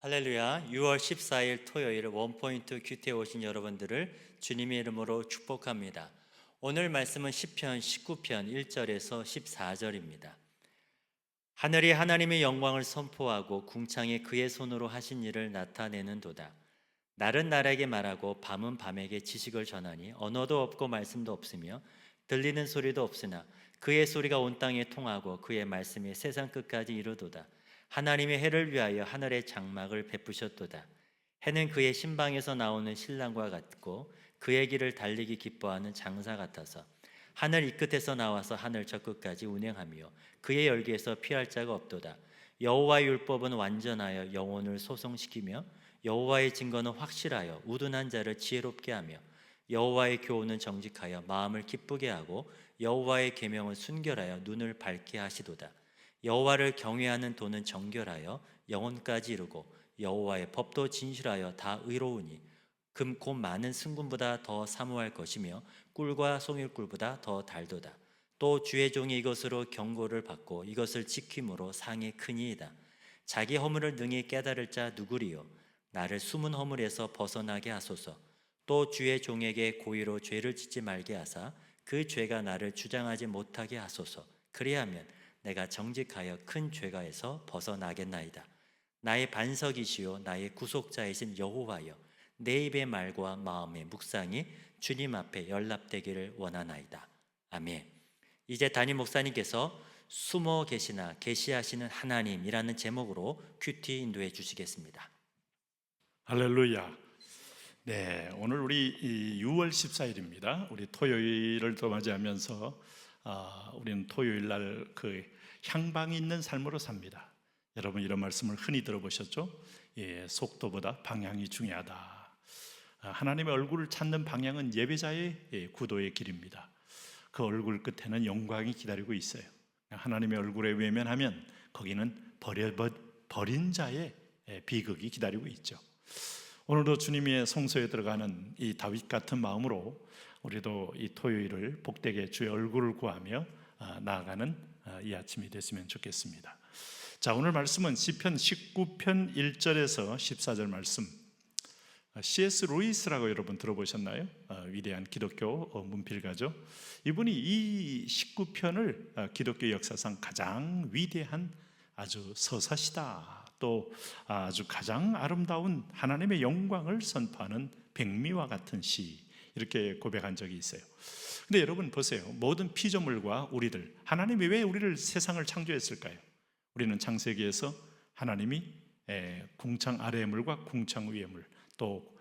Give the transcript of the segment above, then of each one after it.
할렐루야. 6월 14일 토요일 원포인트 큐티에 오신 여러분들을 주님의 이름으로 축복합니다. 오늘 말씀은 시편 19편 1절에서 14절입니다. 하늘이 하나님의 영광을 선포하고 궁창에 그의 손으로 하신 일을 나타내는도다. 날은 날에게 말하고 밤은 밤에게 지식을 전하니 언어도 없고 말씀도 없으며 들리는 소리도 없으나 그의 소리가 온 땅에 통하고 그의 말씀이 세상 끝까지 이르도다. 하나님의 해를 위하여 하늘의 장막을 베푸셨도다. 해는 그의 신방에서 나오는 신랑과 같고 그의 길을 달리기 기뻐하는 장사 같아서 하늘 이 끝에서 나와서 하늘 저 끝까지 운행하며 그의 열기에서 피할 자가 없도다. 여호와의 율법은 완전하여 영혼을 소성시키며 여호와의 증거는 확실하여 우둔한 자를 지혜롭게 하며 여호와의 교훈은 정직하여 마음을 기쁘게 하고 여호와의 계명은 순결하여 눈을 밝게 하시도다. 여호와를 경외하는 도는 정결하여 영혼까지 이루고 여호와의 법도 진실하여 다 의로우니 금 곧 많은 승금보다 더 사모할 것이며 꿀과 송일꿀보다 더 달도다. 또 주의 종이 이것으로 경고를 받고 이것을 지킴으로 상이 크니이다. 자기 허물을 능히 깨달을 자 누구리요? 나를 숨은 허물에서 벗어나게 하소서. 또 주의 종에게 고의로 죄를 짓지 말게 하사 그 죄가 나를 주장하지 못하게 하소서. 그리하면 내가 정직하여 큰 죄가에서 벗어나겠나이다. 나의 반석이시요 나의 구속자이신 여호와여, 내 입의 말과 마음의 묵상이 주님 앞에 연락되기를 원하나이다. 아멘. 이제 담임 목사님께서 숨어 계시나 계시하시는 하나님이라는 제목으로 큐티 인도해 주시겠습니다. 할렐루야. 네, 오늘 우리 6월 14일입니다. 우리 토요일을 또 맞이하면서 우리는 토요일 날 그 향방이 있는 삶으로 삽니다. 여러분 이런 말씀을 흔히 들어보셨죠? 속도보다 방향이 중요하다. 하나님의 얼굴을 찾는 방향은 예배자의 구도의 길입니다. 그 얼굴 끝에는 영광이 기다리고 있어요. 하나님의 얼굴에 외면하면 거기는 버린 자의 비극이 기다리고 있죠. 오늘도 주님의 성소에 들어가는 이 다윗 같은 마음으로 우리도 이 토요일을 복되게 주의 얼굴을 구하며 나아가는 이 아침이 됐으면 좋겠습니다. 자, 오늘 말씀은 시편 19편 1절에서 14절 말씀. C.S. 루이스라고 여러분 들어보셨나요? 위대한 기독교 문필가죠. 이분이 이 19편을 기독교 역사상 가장 위대한 아주 서사시다, 또 아주 가장 아름다운 하나님의 영광을 선포하는 백미와 같은 시, 이렇게 고백한 적이 있어요. 근데 여러분 보세요. 모든 피조물과 우리들, 하나님이 왜 우리를 세상을 창조했을까요? 우리는 창세기에서 하나님이 궁창 아래의 물과 궁창 위의 물, 또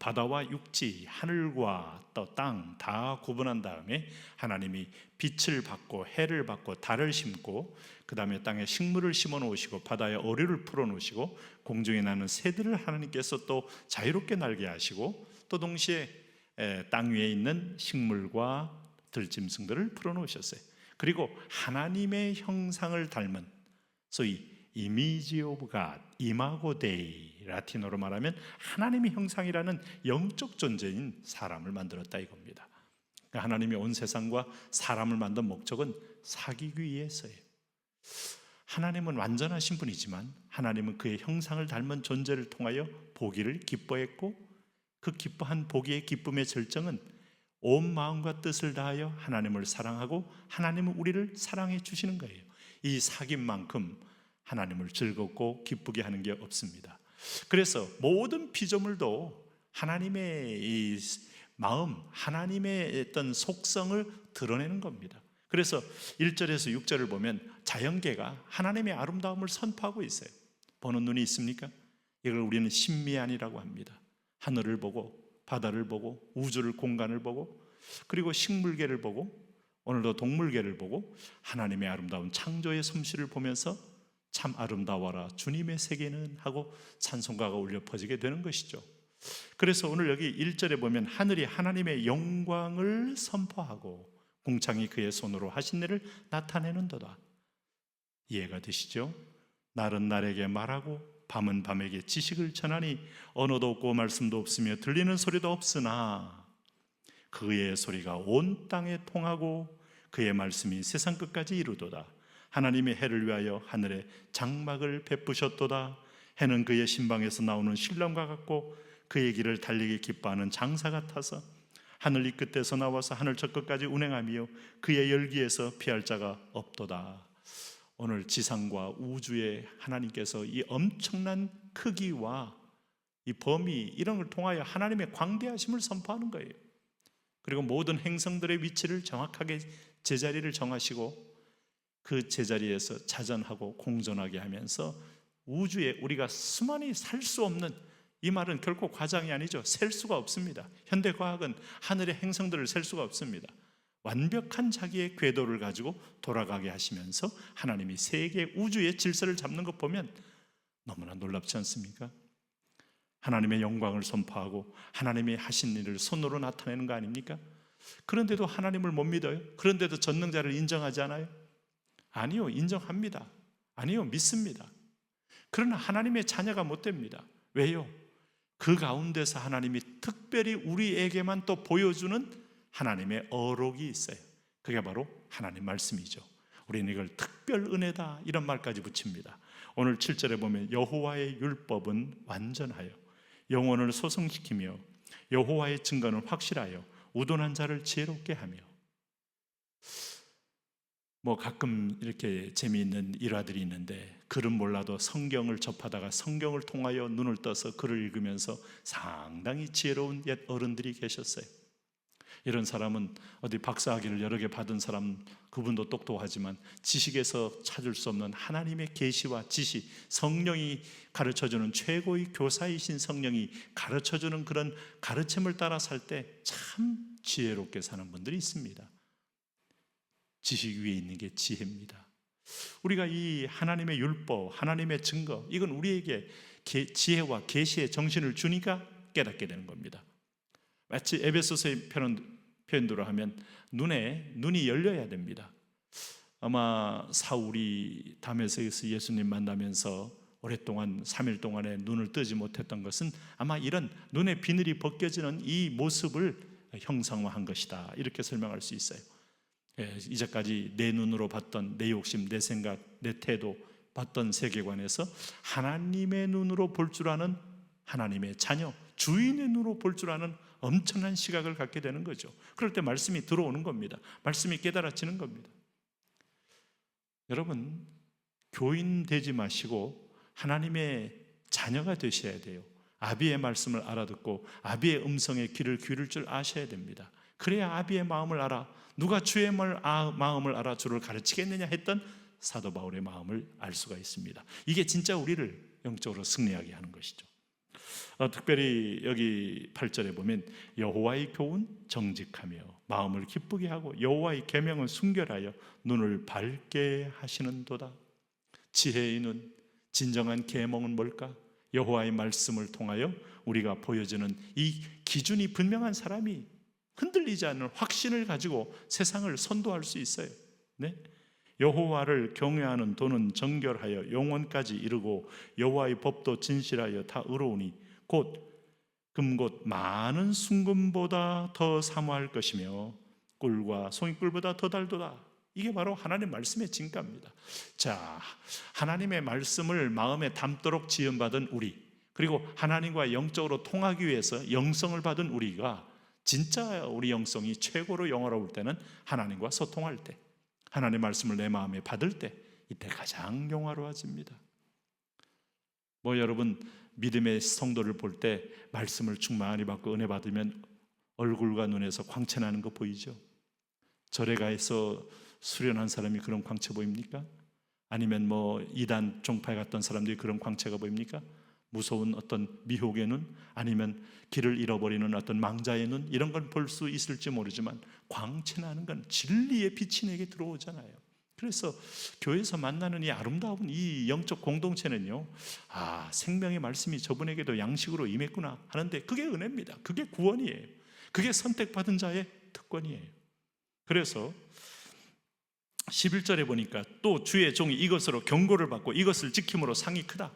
바다와 육지, 하늘과 또 땅 다 구분한 다음에 하나님이 빛을 받고 해를 받고 달을 심고, 그 다음에 땅에 식물을 심어 놓으시고 바다에 어류를 풀어 놓으시고 공중에 나는 새들을 하나님께서 또 자유롭게 날게 하시고, 또 동시에 땅 위에 있는 식물과 들짐승들을 풀어 놓으셨어요. 그리고 하나님의 형상을 닮은 소위 이미지 오브 갓, 이마고 데이, 라틴어로 말하면 하나님의 형상이라는 영적 존재인 사람을 만들었다 이겁니다. 그러니까 하나님이 온 세상과 사람을 만든 목적은 사귀기 위해서예요. 하나님은 완전하신 분이지만 하나님은 그의 형상을 닮은 존재를 통하여 보기를 기뻐했고, 그 기뻐한 보기의 기쁨의 절정은 온 마음과 뜻을 다하여 하나님을 사랑하고 하나님은 우리를 사랑해 주시는 거예요. 이 사귐만큼 하나님을 즐겁고 기쁘게 하는 게 없습니다. 그래서 모든 피조물도 하나님의 이 마음, 하나님의 어떤 속성을 드러내는 겁니다. 그래서 1절에서 6절을 보면 자연계가 하나님의 아름다움을 선포하고 있어요. 보는 눈이 있습니까? 이걸 우리는 신미안이라고 합니다. 하늘을 보고 바다를 보고 우주를, 공간을 보고, 그리고 식물계를 보고 오늘도 동물계를 보고 하나님의 아름다운 창조의 솜씨를 보면서 참 아름다워라 주님의 세계는 하고 찬송가가 울려 퍼지게 되는 것이죠. 그래서 오늘 여기 1절에 보면 하늘이 하나님의 영광을 선포하고 궁창이 그의 손으로 하신 일을 나타내는도다. 이해가 되시죠? 날은 날에게 말하고 밤은 밤에게 지식을 전하니 언어도 없고 말씀도 없으며 들리는 소리도 없으나 그의 소리가 온 땅에 통하고 그의 말씀이 세상 끝까지 이루도다. 하나님의 해를 위하여 하늘에 장막을 베푸셨도다. 해는 그의 신방에서 나오는 신랑과 같고 그의 길을 달리기 기뻐하는 장사 같아서 하늘 이 끝에서 나와서 하늘 저 끝까지 운행하며 그의 열기에서 피할 자가 없도다. 오늘 지상과 우주에 하나님께서 이 엄청난 크기와 이 범위, 이런 걸 통하여 하나님의 광대하심을 선포하는 거예요. 그리고 모든 행성들의 위치를 정확하게 제자리를 정하시고 그 제자리에서 자전하고 공존하게 하면서 우주에 우리가 수만이 살 수 없는, 이 말은 결코 과장이 아니죠. 셀 수가 없습니다. 현대과학은 하늘의 행성들을 셀 수가 없습니다. 완벽한 자기의 궤도를 가지고 돌아가게 하시면서 하나님이 세계 우주의 질서를 잡는 것 보면 너무나 놀랍지 않습니까? 하나님의 영광을 선포하고 하나님이 하신 일을 손으로 나타내는 거 아닙니까? 그런데도 하나님을 못 믿어요? 그런데도 전능자를 인정하지 않아요? 아니요, 인정합니다. 아니요, 믿습니다. 그러나 하나님의 자녀가 못 됩니다. 왜요? 그 가운데서 하나님이 특별히 우리에게만 또 보여주는 하나님의 어록이 있어요. 그게 바로 하나님 말씀이죠. 우리는 이걸 특별 은혜다, 이런 말까지 붙입니다. 오늘 7절에 보면 여호와의 율법은 완전하여 영혼을 소성시키며 여호와의 증거는 확실하여 우둔한 자를 지혜롭게 하며. 가끔 이렇게 재미있는 일화들이 있는데, 글은 몰라도 성경을 접하다가 성경을 통하여 눈을 떠서 글을 읽으면서 상당히 지혜로운 옛 어른들이 계셨어요. 이런 사람은 어디 박사학위를 여러 개 받은 사람, 그분도 똑똑하지만 지식에서 찾을 수 없는 하나님의 계시와 지식, 성령이 가르쳐주는 최고의 교사이신 성령이 가르쳐주는 그런 가르침을 따라 살 때 참 지혜롭게 사는 분들이 있습니다. 지식 위에 있는 게 지혜입니다. 우리가 이 하나님의 율법, 하나님의 증거, 이건 우리에게 지혜와 계시의 정신을 주니까 깨닫게 되는 겁니다. 마치 에베소서의 표현대로 하면 눈이 열려야 됩니다. 아마 사울이 다메섹에서 예수님 만나면서 오랫동안 3일 동안에 눈을 뜨지 못했던 것은 아마 이런 눈의 비늘이 벗겨지는 이 모습을 형상화한 것이다, 이렇게 설명할 수 있어요. 이제까지 내 눈으로 봤던 내 욕심, 내 생각, 내 태도 봤던 세계관에서 하나님의 눈으로 볼 줄 아는 하나님의 자녀, 주인의 눈으로 볼 줄 아는 엄청난 시각을 갖게 되는 거죠. 그럴 때 말씀이 들어오는 겁니다. 말씀이 깨달아지는 겁니다. 여러분, 교인 되지 마시고 하나님의 자녀가 되셔야 돼요. 아비의 말씀을 알아듣고 아비의 음성에 귀를 기울일 줄 아셔야 됩니다. 그래야 아비의 마음을 알아, 누가 주의 마음을 알아 주를 가르치겠느냐 했던 사도 바울의 마음을 알 수가 있습니다. 이게 진짜 우리를 영적으로 승리하게 하는 것이죠. 특별히 여기 8절에 보면 여호와의 교훈 정직하며 마음을 기쁘게 하고 여호와의 계명은 순결하여 눈을 밝게 하시는도다. 지혜의 눈, 진정한 계명은 뭘까? 여호와의 말씀을 통하여 우리가 보여주는 이 기준이 분명한 사람이 흔들리지 않는 확신을 가지고 세상을 선도할 수 있어요. 네? 여호와를 경외하는 도는 정결하여 영원까지 이르고 여호와의 법도 진실하여 다 의로우니 금곧 많은 순금보다 더 사모할 것이며 꿀과 송이꿀보다 더 달도다. 이게 바로 하나님 말씀의 진가입니다. 자, 하나님의 말씀을 마음에 담도록 지음받은 우리, 그리고 하나님과 영적으로 통하기 위해서 영성을 받은 우리가 진짜 우리 영성이 최고로 영화로울 때는 하나님과 소통할 때, 하나님의 말씀을 내 마음에 받을 때, 이때 가장 영화로워집니다. 여러분, 믿음의 성도를 볼 때 말씀을 충만히 받고 은혜 받으면 얼굴과 눈에서 광채 나는 거 보이죠? 절에 가서 수련한 사람이 그런 광채 보입니까? 아니면 이단 종파에 갔던 사람들이 그런 광채가 보입니까? 무서운 어떤 미혹의 눈, 아니면 길을 잃어버리는 어떤 망자의 눈, 이런 건 볼 수 있을지 모르지만 광채 나는 건 진리의 빛이 내게 들어오잖아요. 그래서 교회에서 만나는 이 아름다운 이 영적 공동체는요, 생명의 말씀이 저분에게도 양식으로 임했구나 하는데, 그게 은혜입니다. 그게 구원이에요. 그게 선택받은 자의 특권이에요. 그래서 11절에 보니까 또 주의 종이 이것으로 경고를 받고 이것을 지킴으로 상이 크다.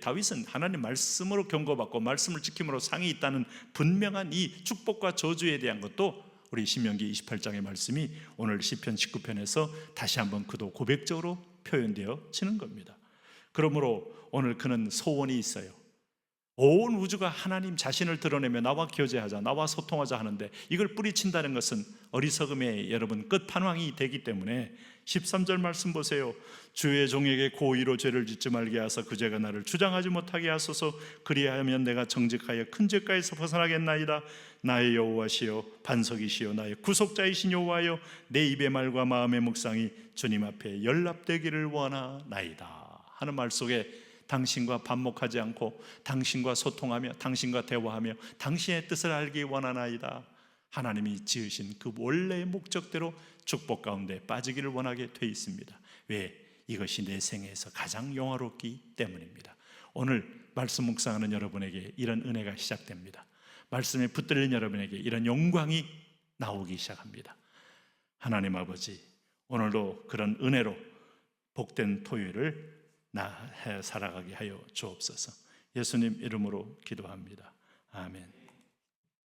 다윗은 하나님 말씀으로 경고받고 말씀을 지킴으로 상이 있다는 분명한 이 축복과 저주에 대한 것도 우리 신명기 28장의 말씀이 오늘 시편 19편에서 다시 한번 그도 고백적으로 표현되어지는 겁니다. 그러므로 오늘 그는 소원이 있어요. 온 우주가 하나님 자신을 드러내며 나와 교제하자, 나와 소통하자 하는데 이걸 뿌리친다는 것은 어리석음의 여러분 끝판왕이 되기 때문에 13절 말씀 보세요. 주의 종에게 고의로 죄를 짓지 말게 하사 그 죄가 나를 주장하지 못하게 하소서. 그리하면 내가 정직하여 큰 죄가에서 벗어나겠나이다. 나의 여호와시여 반석이시여 나의 구속자이신 여호와여, 내 입의 말과 마음의 묵상이 주님 앞에 연락되기를 원하나이다 하는 말 속에 당신과 반목하지 않고 당신과 소통하며 당신과 대화하며 당신의 뜻을 알기 원하나이다. 하나님이 지으신 그 원래의 목적대로 축복 가운데 빠지기를 원하게 돼 있습니다. 왜? 이것이 내 생애에서 가장 영화롭기 때문입니다. 오늘 말씀 묵상하는 여러분에게 이런 은혜가 시작됩니다. 말씀에 붙들린 여러분에게 이런 영광이 나오기 시작합니다. 하나님 아버지, 오늘도 그런 은혜로 복된 토요일을 살아가게 하여 주옵소서. 예수님 이름으로 기도합니다. 아멘.